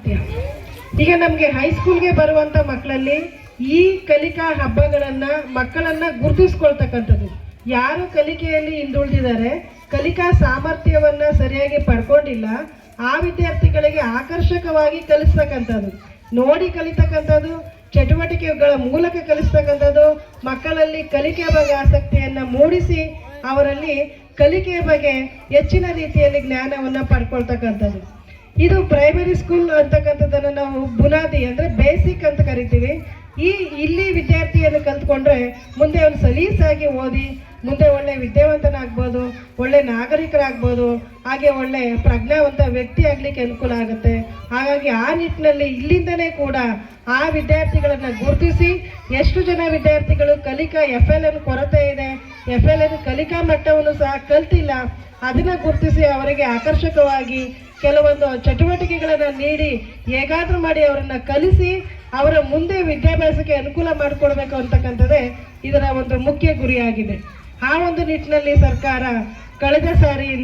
ಸಾಮರ್ಥ್ಯ. ಈಗ ನಮಗೆ ಹೈಸ್ಕೂಲ್ಗೆ ಬರುವಂಥ ಮಕ್ಕಳಲ್ಲಿ ಈ ಕಲಿಕಾ ಹಬ್ಬಗಳನ್ನು ಮಕ್ಕಳನ್ನು ಗುರುತಿಸ್ಕೊಳ್ತಕ್ಕಂಥದ್ದು, ಯಾರು ಕಲಿಕೆಯಲ್ಲಿ ಹಿಂದುಳಿದಿದ್ದಾರೆ, ಕಲಿಕಾ ಸಾಮರ್ಥ್ಯವನ್ನು ಸರಿಯಾಗಿ ಪಡ್ಕೊಂಡಿಲ್ಲ, ಆ ವಿದ್ಯಾರ್ಥಿಗಳಿಗೆ ಆಕರ್ಷಕವಾಗಿ ಕಲಿಸ್ತಕ್ಕಂಥದ್ದು, ನೋಡಿ ಕಲಿತಕ್ಕಂಥದ್ದು, ಚಟುವಟಿಕೆಗಳ ಮೂಲಕ ಕಲಿಸ್ತಕ್ಕಂಥದ್ದು, ಮಕ್ಕಳಲ್ಲಿ ಕಲಿಕೆಯ ಬಗ್ಗೆ ಆಸಕ್ತಿಯನ್ನು ಮೂಡಿಸಿ ಅವರಲ್ಲಿ ಕಲಿಕೆಯ ಬಗ್ಗೆ ಹೆಚ್ಚಿನ ರೀತಿಯಲ್ಲಿ ಜ್ಞಾನವನ್ನು ಪಡ್ಕೊಳ್ತಕ್ಕಂಥದ್ದು. ಇದು ಪ್ರೈಮರಿ ಸ್ಕೂಲ್ ಅಂತಕ್ಕಂಥದ್ದನ್ನು ನಾವು ಬುನಾದಿ ಅಂದರೆ ಬೇಸಿಕ್ ಅಂತ ಕರಿತೀವಿ. ಇಲ್ಲಿ ವಿದ್ಯಾರ್ಥಿಯನ್ನು ಕಲ್ತ್ಕೊಂಡ್ರೆ ಮುಂದೆ ಅವನು ಸಲೀಸಾಗಿ ಓದಿ ಮುಂದೆ ಒಳ್ಳೆ ವಿದ್ಯಾವಂತನಾಗ್ಬೋದು, ಒಳ್ಳೆ ನಾಗರಿಕರಾಗ್ಬೋದು, ಹಾಗೆ ಒಳ್ಳೆ ಪ್ರಜ್ಞಾವಂತ ವ್ಯಕ್ತಿ ಆಗಲಿಕ್ಕೆ ಅನುಕೂಲ ಆಗುತ್ತೆ. ಹಾಗಾಗಿ ಆ ನಿಟ್ಟಿನಲ್ಲಿ ಇಲ್ಲಿಂದನೇ ಕೂಡ ಆ ವಿದ್ಯಾರ್ಥಿಗಳನ್ನು ಗುರುತಿಸಿ, ಎಷ್ಟು ಜನ ವಿದ್ಯಾರ್ಥಿಗಳು ಕಲಿಕಾ FLN ಕೊರತೆ ಇದೆ, FLN ಕಲಿಕಾ ಮಟ್ಟವನ್ನು ಸಹ ಕಲ್ತಿಲ್ಲ, ಅದನ್ನು ಗುರುತಿಸಿ ಅವರಿಗೆ ಆಕರ್ಷಕವಾಗಿ ಕೆಲವೊಂದು ಚಟುವಟಿಕೆಗಳನ್ನು ನೀಡಿ ಹೇಗಾದರೂ ಮಾಡಿ ಅವರನ್ನು ಕಲಿಸಿ ಅವರ ಮುಂದೆ ವಿದ್ಯಾಭ್ಯಾಸಕ್ಕೆ ಅನುಕೂಲ ಮಾಡಿಕೊಡ್ಬೇಕು ಅಂತಕ್ಕಂಥದ್ದೇ ಇದರ ಒಂದು ಮುಖ್ಯ ಗುರಿಯಾಗಿದೆ. ಆ ಒಂದು ನಿಟ್ಟಿನಲ್ಲಿ ಸರ್ಕಾರ ಕಳೆದ ಸಾರಿಯಿಂದ